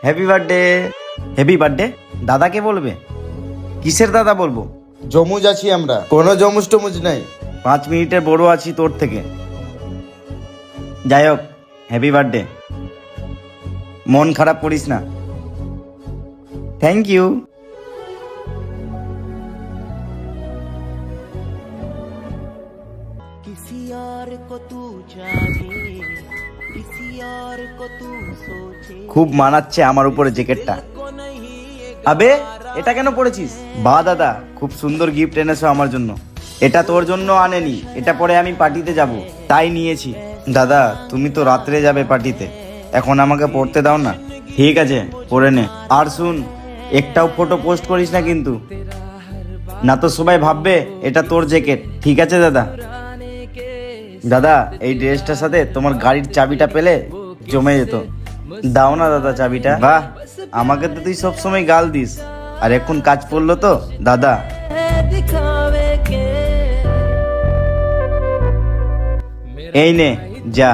Happy birthday. Happy birthday দাদাকে বলবে? কিসের দাদা বলবো? জমুজ আছি আমরা, কোনো জমুজ টমুজ নাই। 5 মিনিটের বড় আছি তোর থেকে। যাই হোক, হ্যাপি বার্থডে। মন খারাপ করিস না। Thank you. किसी और को तू जाने, किसी और को तू सोचे, খুব মানাচ্ছে আমার উপরে জ্যাকেটটা। को नहीं एक আবে, এটা কেন পড়েছিস? বা দাদা, খুব সুন্দর গিফট এনেছো আমার জন্য। এটা তোর জন্য আনেনি, এটা পরে আমি পার্টিতে যাব, তাই নিয়েছি। দাদা, তুমি তো রাত্রে যাবে পার্টিতে, এখন আমাকে পড়তে দাও না। ঠিক আছে, পড়ে নে। আর শুন, একটাও ফটো পোস্ট করিস না কিন্তু, না তো সবাই ভাববে এটা তোর জ্যাকেট। ঠিক আছে দাদা? দাদা, এই ড্রেসটার সাথে তোমার গাড়ির চাবিটা পেলে জমে যেত। দাও না দাদা চাবিটা। বাহ, আমাকে তো তুই সবসময় গাল দিস, আর এখন কাজ পড়লো তো দাদা। दिखावे के এই নে, যা।